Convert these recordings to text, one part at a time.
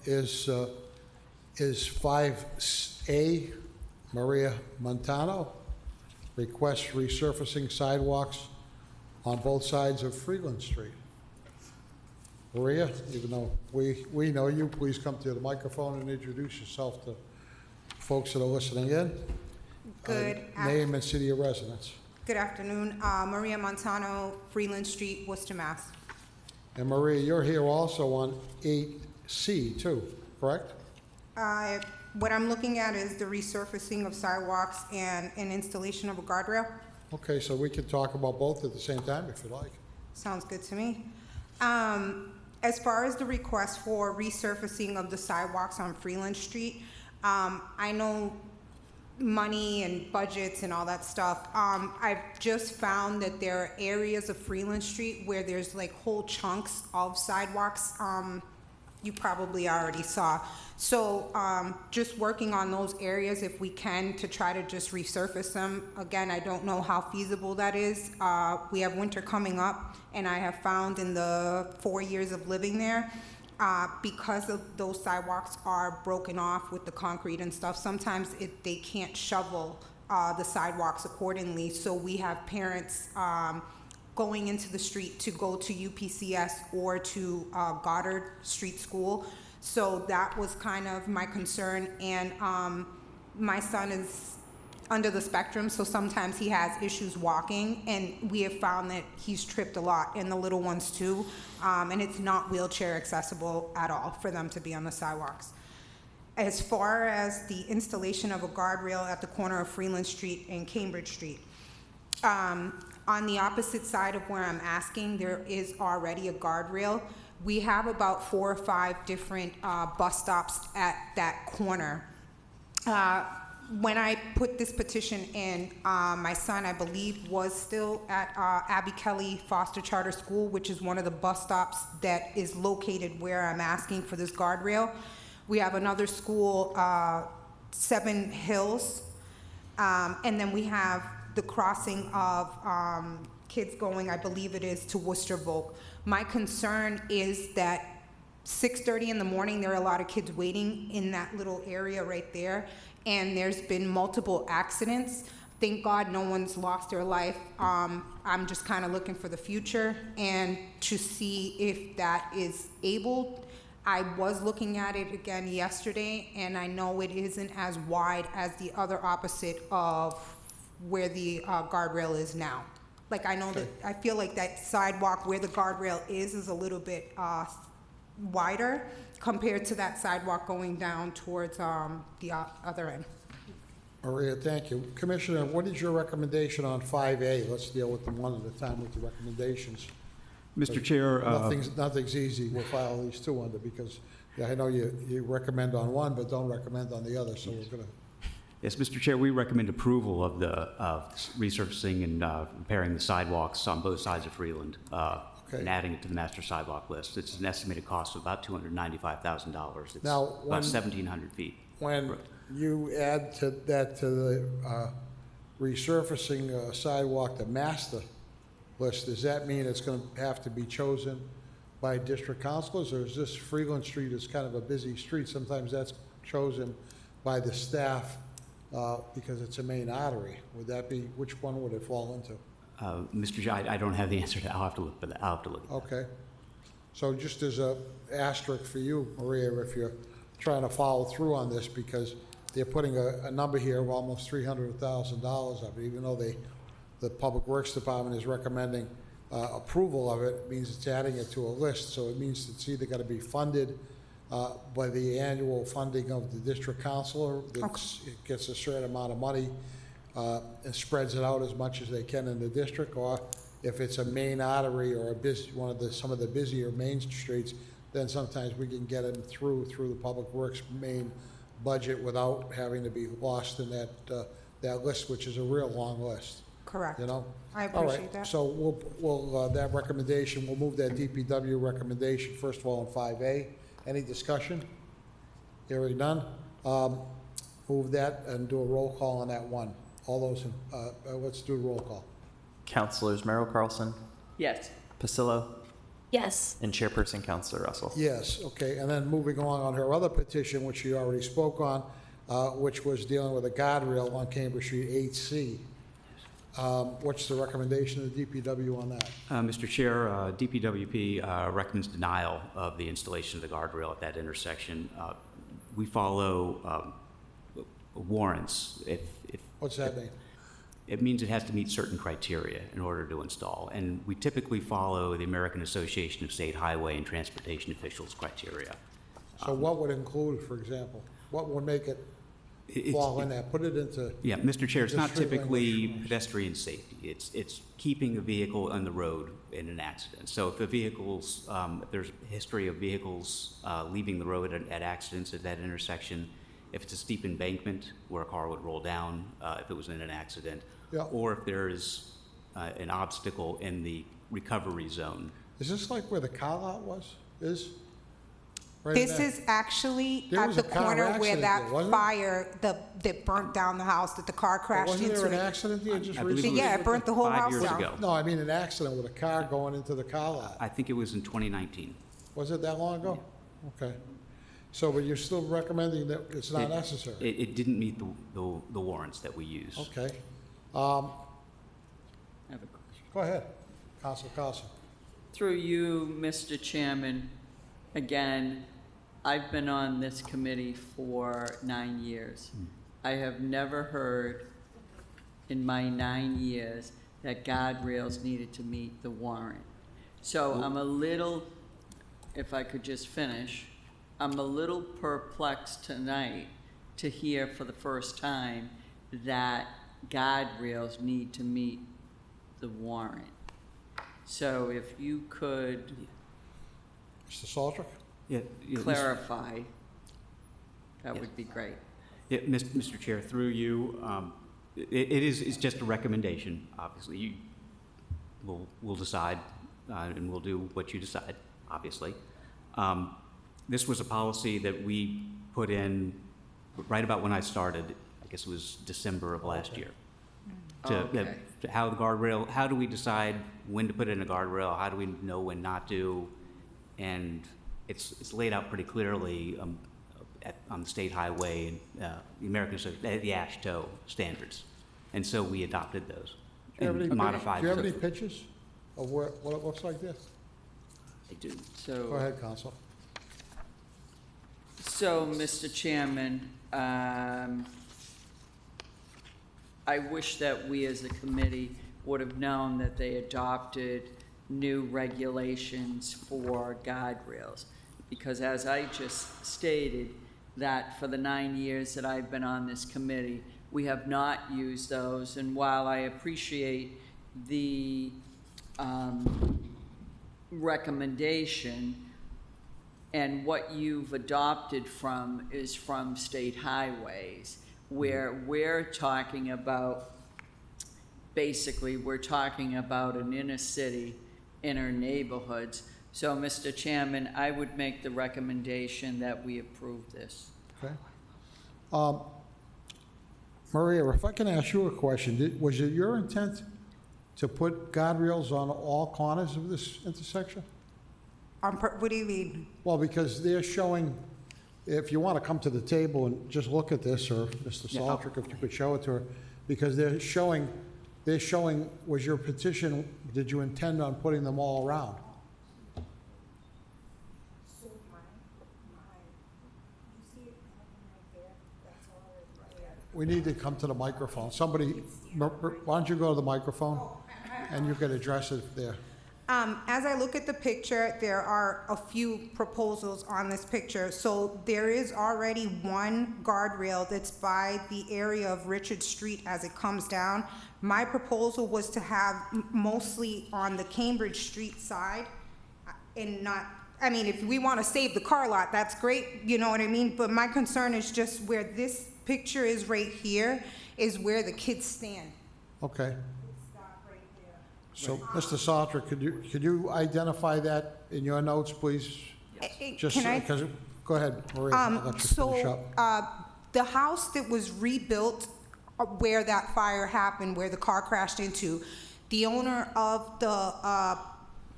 is 5A, Maria Montano, requests resurfacing sidewalks on both sides of Freeland Street. Maria, even though we know you, please come to the microphone and introduce yourself to folks that are listening in. Name and city of residence. Good afternoon. Maria Montano, Freeland Street, Worcester, Mass. And Maria, you're here also on 8C too, correct? What I'm looking at is the resurfacing of sidewalks and an installation of a guardrail. Okay, so we can talk about both at the same time if you like. Sounds good to me. As far as the request for resurfacing of the sidewalks on Freeland Street, I know money and budgets and all that stuff. I've just found that there are areas of Freeland Street where there's like whole chunks of sidewalks. You probably already saw. So just working on those areas if we can to try to just resurface them. Again, I don't know how feasible that is. We have winter coming up, and I have found in the 4 years of living there, because of those sidewalks are broken off with the concrete and stuff, sometimes they can't shovel the sidewalks accordingly. So we have parents going into the street to go to UPCS or to Goddard Street School. So that was kind of my concern. And my son is under the spectrum, so sometimes he has issues walking, and we have found that he's tripped a lot, and the little ones too. And it's not wheelchair accessible at all for them to be on the sidewalks. As far as the installation of a guardrail at the corner of Freeland Street and Cambridge Street, on the opposite side of where I'm asking, there is already a guardrail. We have about 4 or 5 different bus stops at that corner. When I put this petition in, my son, I believe, was still at Abby Kelly Foster Charter School, which is one of the bus stops that is located where I'm asking for this guardrail. We have another school, Seven Hills, and then we have the crossing of kids going, I believe it is, to Worcester Volk. My concern is that 6:30 in the morning, there are a lot of kids waiting in that little area right there, and there's been multiple accidents. Thank God no one's lost their life. I'm just kind of looking for the future and to see if that is able. I was looking at it again yesterday, and I know it isn't as wide as the other opposite of where the guardrail is now. Like, I know that, I feel like that sidewalk where the guardrail is a little bit wider compared to that sidewalk going down towards the other end. Maria, thank you. Commissioner, what is your recommendation on 5A? Let's deal with them one at a time with the recommendations. Mr. Chair. Nothing's easy. We'll file these two under because I know you recommend on one but don't recommend on the other, so yes. We're going to. Yes, Mr. Chair, we recommend approval of the resurfacing and repairing the sidewalks on both sides of Freeland and adding it to the master sidewalk list. It's an estimated cost of about $295,000. It's now, about 1,700 feet. When you add to the resurfacing sidewalk, the master list, does that mean it's going to have to be chosen by district councilors, or is this Freeland Street is kind of a busy street? Sometimes that's chosen by the staff because it's a main artery. Would that be, which one would it fall into? Mr. Chair, I don't have the answer to that. I'll have to look for that. I'll have to look at that. Okay. So just as a asterisk for you, Maria, if you're trying to follow through on this, because they're putting a number here of almost $300,000 of it, even though the Public Works Department is recommending approval of it, means it's adding it to a list. So it means it's either got to be funded by the annual funding of the district councilor. It gets a certain amount of money and spreads it out as much as they can in the district, or if it's a main artery or a busy some of the busier main streets, then sometimes we can get them through the Public Works main budget without having to be lost in that list, which is a real long list. Correct. You know. I appreciate that. So we'll that recommendation. We'll move that DPW recommendation first of all in 5A. Any discussion? Hearing none. Move that and do a roll call on that one. All those. Let's do a roll call. Councilors Merrill Carlson. Yes. Pasillo. Yes. And Chairperson Councilor Russell. Yes, okay, and then moving along on her other petition, which she already spoke on, which was dealing with a guardrail on Cambridge Street 8C. What's the recommendation of the DPW on that? Mr. Chair, DPWP recommends denial of the installation of the guardrail at that intersection. We follow warrants. What's that mean? It means it has to meet certain criteria in order to install, and we typically follow the American Association of State Highway and Transportation Officials criteria. So what would include, for example? What would make it fall in that? Put it into... Yeah, Mr. Chair, it's not Just street typically language. pedestrian safety. It's keeping a vehicle on the road in an accident. So if the vehicles, if there's a history of vehicles leaving the road at accidents at that intersection, if it's a steep embankment where a car would roll down if it was in an accident, Yeah. or if there's an obstacle in the recovery zone. Is this like where the car lot was? Right in This there? is actually There at was the a car corner where accident that there, wasn't there? fire, that burnt down the house, that the car crashed Wasn't into there an it. accident there just I believe recently? Yeah, it burnt the whole 5 house years down. ago. No, I mean an accident with a car going into the car lot. I think it was in 2019. Was it that long ago? Okay. So, but you're still recommending that it's not necessary? It didn't meet the warrants that we use. Okay. I have a question. Go ahead, Council Carlson. Through you, Mr. Chairman, again, I've been on this committee for 9 years. I have never heard in my 9 years that guardrails needed to meet the warrant. So I'm a little, if I could just finish, I'm a little perplexed tonight to hear for the first time that guardrails need to meet the warrant. So if you could Mr. Saltrick? Yeah, yeah, clarify, that would be great. Yeah, Mr. Chair, through you, it's just a recommendation, obviously. We'll decide, and we'll do what you decide, obviously. This was a policy that we put in right about when I started, I guess it was December of last year. Okay. To how the guardrail, how do we decide when to put in a guardrail? How do we know when not to? And it's laid out pretty clearly on the state highway and the American, the AASHTO standards. And so we adopted those Do you have and any, modified do you have them. any pictures of what it looks like there? I do. So, Go ahead, Council. So, Mr. Chairman, I wish that we as a committee would have known that they adopted new regulations for guardrails. Because as I just stated, that for the 9 years that I've been on this committee, we have not used those. And while I appreciate the recommendation, and what you've adopted from is from state highways, where we're talking about, basically, we're talking about an inner city, inner neighborhoods. So, Mr. Chairman, I would make the recommendation that we approve this. Okay. Maria, if I can ask you a question, was it your intent to put guardrails on all corners of this intersection? What do you mean? Well, because they're showing, if you want to come to the table and just look at this, or Mr. Yeah, Saltrick, if you could show it to her, because they're showing, was your petition, did you intend on putting them all around? We need to come to the microphone. Somebody, why don't you go to the microphone, and you can address it there. As I look at the picture, there are a few proposals on this picture. So there is already one guardrail that's by the area of Richard Street as it comes down. My proposal was to have mostly on the Cambridge Street side and not, I mean, if we want to save the car lot, that's great, you know what I mean? But my concern is just where this picture is right here is where the kids stand. Okay. Stop right there. So, Mr. Saltrick, could you identify that in your notes, please? Just Can I? because, go ahead, Maria, I'll let you finish up. The house that was rebuilt where that fire happened, where the car crashed into, the owner of the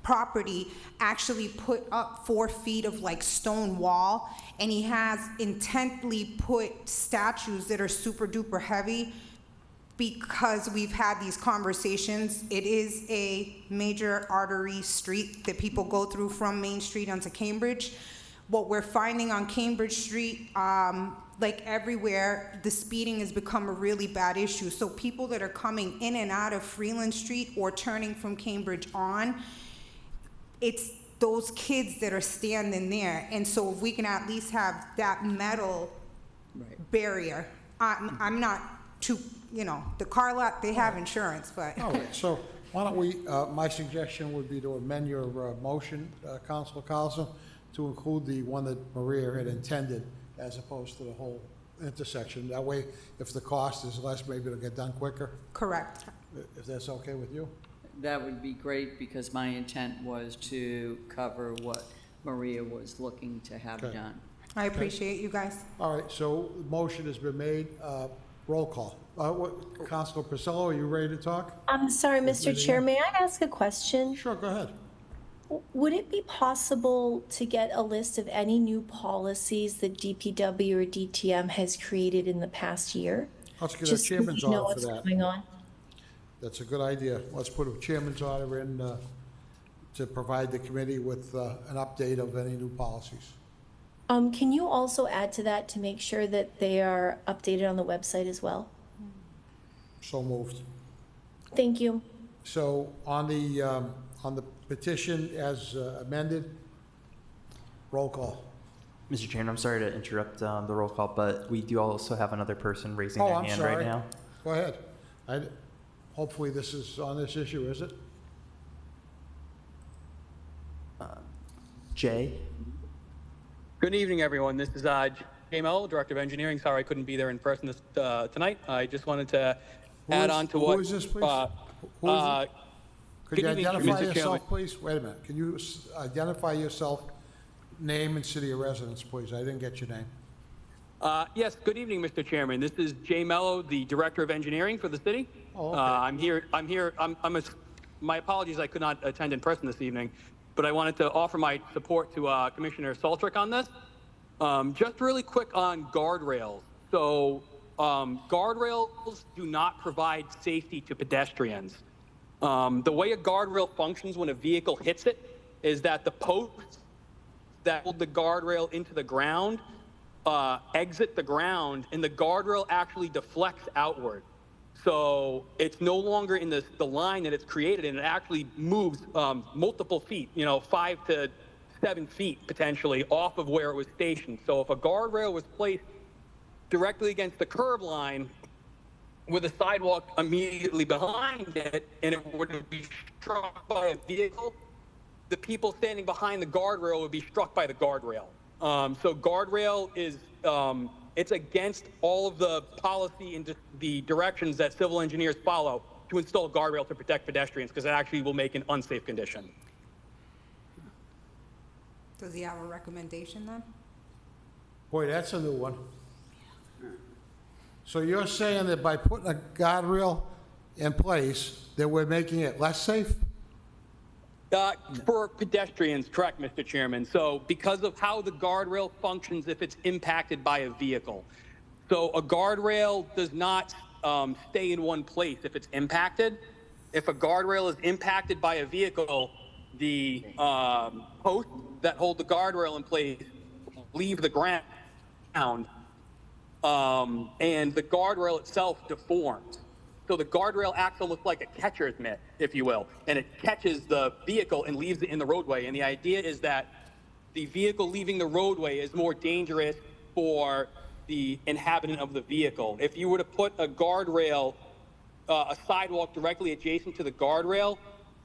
property actually put up 4 feet of like stone wall, and he has intently put statues that are super duper heavy because we've had these conversations. It is a major artery street that people go through from Main Street onto Cambridge. What we're finding on Cambridge Street, like everywhere, the speeding has become a really bad issue. So people that are coming in and out of Freeland Street or turning from Cambridge on, it's those kids that are standing there. And so if we can at least have that metal barrier, I'm not too, the car lot, they have insurance, but. All right, so why don't we, my suggestion would be to amend your motion, Councilor Carlson, to include the one that Maria had intended as opposed to the whole intersection. That way, if the cost is less, maybe it'll get done quicker, Correct. if that's okay with you? That would be great, because my intent was to cover what Maria was looking to have Okay. done. I appreciate you guys. All right, so the motion has been made. Roll call. Councilor Priscillo, are you ready to talk? I'm sorry, Mr. Chair, may I ask a question? Sure, go ahead. Would it be possible to get a list of any new policies that DPW or DTM has created in the past year? Let's get a Just so we chairman's know order for what's that. going on. That's a good idea. Let's put a chairman's order in to provide the committee with an update of any new policies. Can you also add to that to make sure that they are updated on the website as well? So moved. Thank you. So on the petition as amended, roll call. Mr. Chairman, I'm sorry to interrupt the roll call, but we do also have another person raising Oh, their I'm hand sorry. right now. Go ahead. Hopefully this is on this issue, is it? Jay? Good evening, everyone. This is Jay Mello, Director of Engineering. Sorry I couldn't be there in person tonight. I just wanted to add on to what... Who is this, please? Who is it? Could you good evening, identify Mr. yourself, Chairman. please? Wait a minute. Can you identify yourself, name and city of residence, please? I didn't get your name. Yes, good evening, Mr. Chairman. This is Jay Mello, the Director of Engineering for the city. Oh, okay. My apologies, I could not attend in person this evening, but I wanted to offer my support to Commissioner Saltrick on this. Just really quick on guardrails. So guardrails do not provide safety to pedestrians. The way a guardrail functions when a vehicle hits it is that the posts that hold the guardrail into the ground exit the ground, and the guardrail actually deflects outward. So it's no longer in the line that it's created, and it actually moves multiple feet, 5 to 7 feet potentially off of where it was stationed. So if a guardrail was placed directly against the curb line with a sidewalk immediately behind it, and it would be struck by a vehicle, the people standing behind the guardrail would be struck by the guardrail. So guardrail is, it's against all of the policy and the directions that civil engineers follow to install a guardrail to protect pedestrians, because it actually will make an unsafe condition. Does he have a recommendation then? Boy, that's a new one. So you're saying that by putting a guardrail in place, that we're making it less safe? For pedestrians, correct, Mr. Chairman. So because of how the guardrail functions if it's impacted by a vehicle. So a guardrail does not stay in one place if it's impacted. If a guardrail is impacted by a vehicle, the posts that hold the guardrail in place leave the ground, and the guardrail itself deforms. So the guardrail acts almost like a catcher's mitt, if you will, and it catches the vehicle and leaves it in the roadway. And the idea is that the vehicle leaving the roadway is more dangerous for the inhabitant of the vehicle. If you were to put a guardrail, a sidewalk directly adjacent to the guardrail,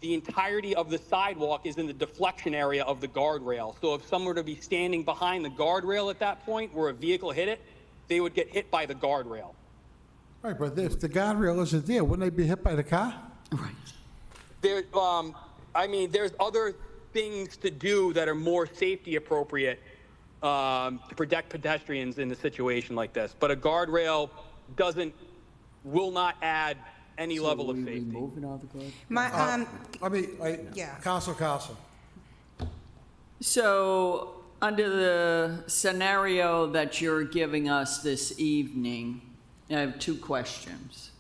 the entirety of the sidewalk is in the deflection area of the guardrail. So if someone were to be standing behind the guardrail at that point where a vehicle hit it, they would get hit by the guardrail. Right, but if the guardrail isn't there, wouldn't they be hit by the car? There's other things to do that are more safety appropriate to protect pedestrians in a situation like this. But a guardrail will not add any level of safety. My, Yeah. Council Carlson. So, under the scenario that you're giving us this evening, I have two questions.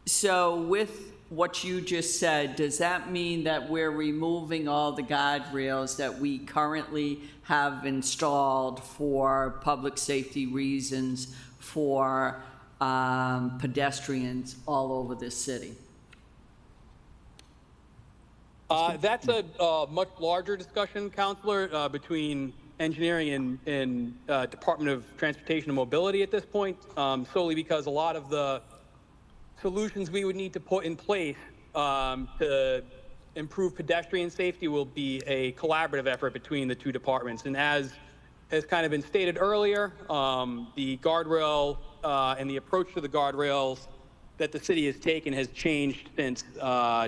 So, with what you just said, does that mean that we're removing all the guardrails that we currently have installed for public safety reasons for pedestrians all over this city? That's a much larger discussion, Counselor, between engineering and Department of Transportation and Mobility at this point, solely because a lot of the solutions we would need to put in place to improve pedestrian safety will be a collaborative effort between the two departments. And as has kind of been stated earlier, the guardrail and the approach to the guardrails that the city has taken has changed since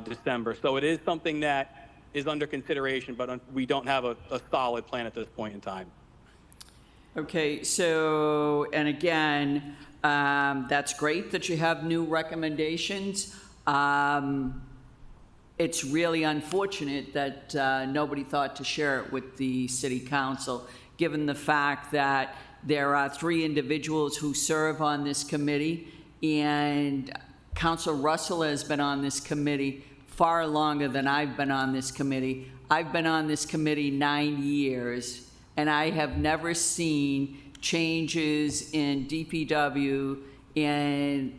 December. So it is something that is under consideration, but we don't have a solid plan at this point in time. Okay, so, and again, that's great that you have new recommendations. It's really unfortunate that nobody thought to share it with the city council, given the fact that there are 3 individuals who serve on this committee, and Councilor Russell has been on this committee far longer than I've been on this committee. I've been on this committee 9 years, and I have never seen changes in DPW and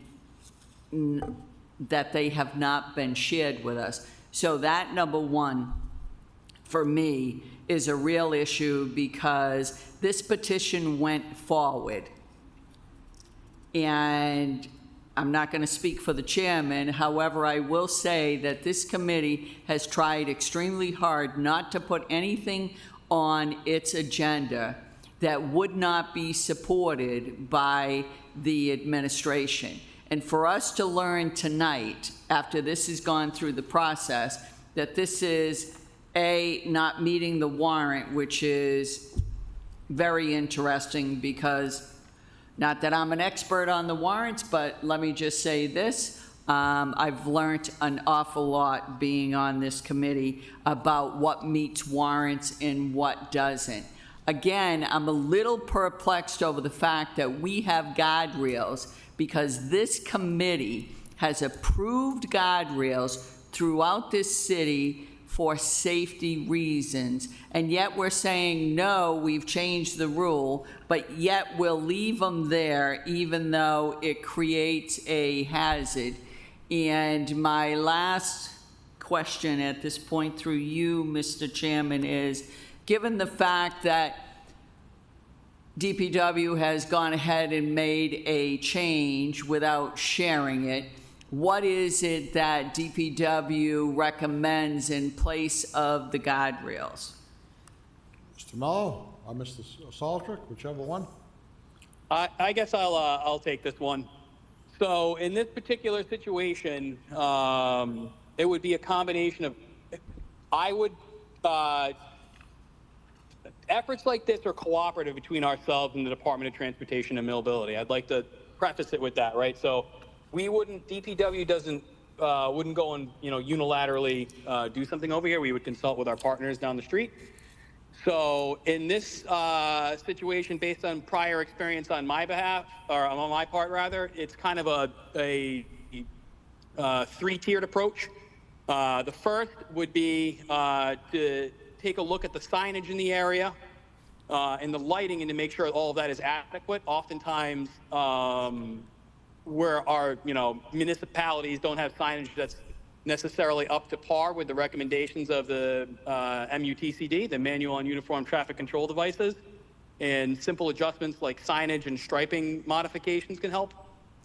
that they have not been shared with us. So that, number one, for me, is a real issue because this petition went forward. And I'm not going to speak for the chairman. However, I will say that this committee has tried extremely hard not to put anything on its agenda that would not be supported by the administration. And for us to learn tonight, after this has gone through the process, that this is, A, not meeting the warrant, which is very interesting because, not that I'm an expert on the warrants, but let me just say this. I've learned an awful lot being on this committee about what meets warrants and what doesn't. Again, I'm a little perplexed over the fact that we have guardrails because this committee has approved guardrails throughout this city for safety reasons, and yet we're saying, no, we've changed the rule, but yet we'll leave them there even though it creates a hazard. And my last question at this point through you, Mr. Chairman, is given the fact that DPW has gone ahead and made a change without sharing it, what is it that DPW recommends in place of the guardrails? Mr. Mello or Mr. Saltrick, whichever one. I guess I'll take this one. So in this particular situation, it would be a combination of, efforts like this are cooperative between ourselves and the Department of Transportation and Mobility. I'd like to preface it with that, right? So we wouldn't, DPW wouldn't go and, unilaterally do something over here. We would consult with our partners down the street. So in this situation, based on prior experience on my behalf, or on my part rather, it's kind of a 3-tiered approach. The first would be to take a look at the signage in the area and the lighting, and to make sure all of that is adequate. Oftentimes, where our municipalities don't have signage that's necessarily up to par with the recommendations of the MUTCD, the Manual on Uniform Traffic Control Devices, and simple adjustments like signage and striping modifications can help.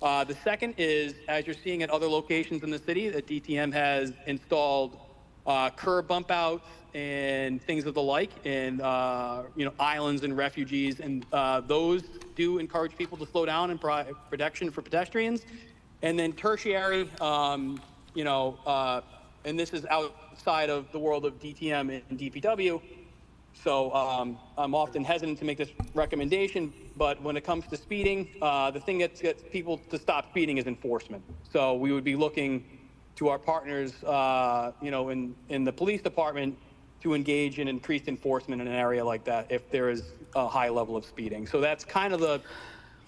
The second is, as you're seeing at other locations in the city, that DTM has installed curb bump outs and things of the like, and islands and refugees, and those do encourage people to slow down and provide protection for pedestrians. And then tertiary, and this is outside of the world of DTM and DPW, So I'm often hesitant to make this recommendation, but when it comes to speeding, the thing that gets people to stop speeding is enforcement. So we would be looking to our partners, in the police department to engage in increased enforcement in an area like that if there is a high level of speeding. So that's kind of the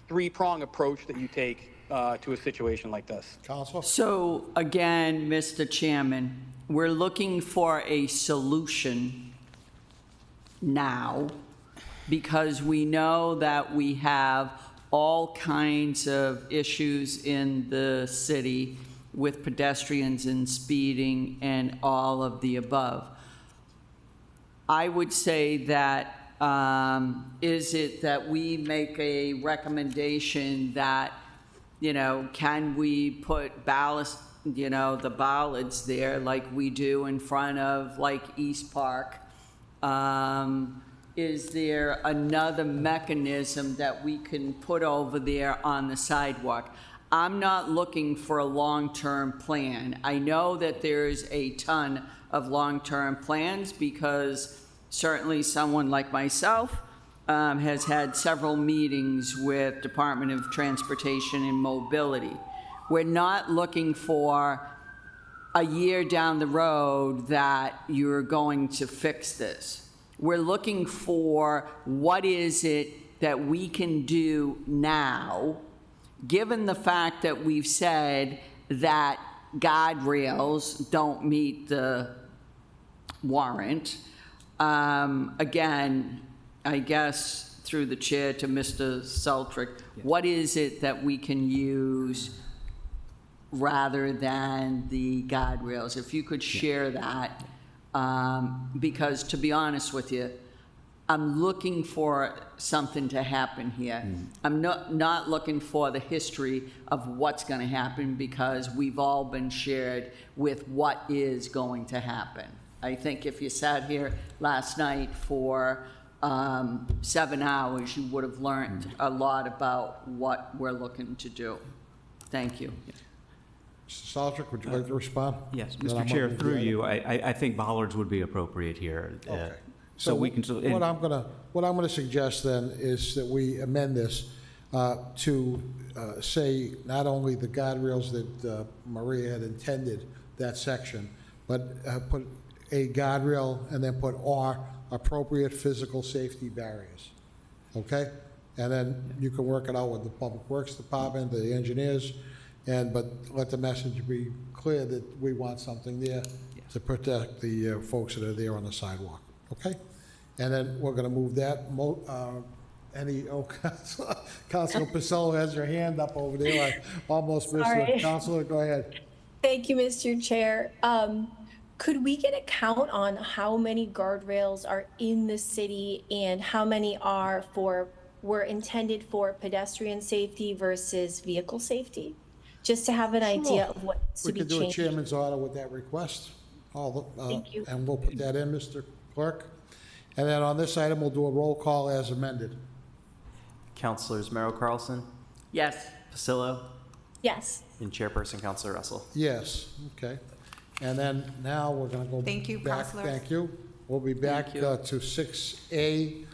three-prong approach that you take to a situation like this. Counselor? So again, Mr. Chairman, we're looking for a solution now because we know that we have all kinds of issues in the city with pedestrians and speeding and all of the above. I would say that is it that we make a recommendation that, can we put ballast, the bollards there like we do in front of like East Park? Is there another mechanism that we can put over there on the sidewalk? I'm not looking for a long-term plan. I know that there's a ton of long-term plans because certainly someone like myself has had several meetings with Department of Transportation and Mobility. We're not looking for a year down the road that you're going to fix this. We're looking for what is it that we can do now, given the fact that we've said that guardrails don't meet the warrant. Again, I guess through the chair to Mr. Seltrick, what is it that we can use rather than the guardrails? If you could share that, because to be honest with you, I'm looking for something to happen here. I'm not looking for the history of what's going to happen because we've all been shared with what is going to happen. I think if you sat here last night for 7 hours, you would have learned a lot about what we're looking to do. Thank you. Mr. Saltrick, would you like to respond? Yes, Then Mr. I'm Chair, gonna move through the you, I think bollards would be appropriate here. Okay. So we can. What I'm gonna suggest then is that we amend this to say not only the guardrails that Maria had intended, that section, but put a guardrail and then put or appropriate physical safety barriers. Okay? And then you can work it out with the Public Works Department, the engineers, but let the message be clear that we want something there to protect the folks that are there on the sidewalk. Okay? And then we're gonna move that. Councilor Pacello has her hand up over there. I almost missed Sorry. it. Councilor, go ahead. Thank you, Mr. Chair. Could we get a count on how many guardrails are in the city and how many were intended for pedestrian safety versus vehicle safety? Just to have an idea of what needs to We be could do a changed. chairman's order with that request. Thank you. And we'll put that in, Mr. Clerk. And then on this item, we'll do a roll call as amended. Councilors Merrill Carlson, Yes. Pasillo, Yes. and Chairperson Councilor Russell. Yes, okay. And then now we're gonna go Thank you, back. councilors. Thank you. We'll be back Thank you. to 6A,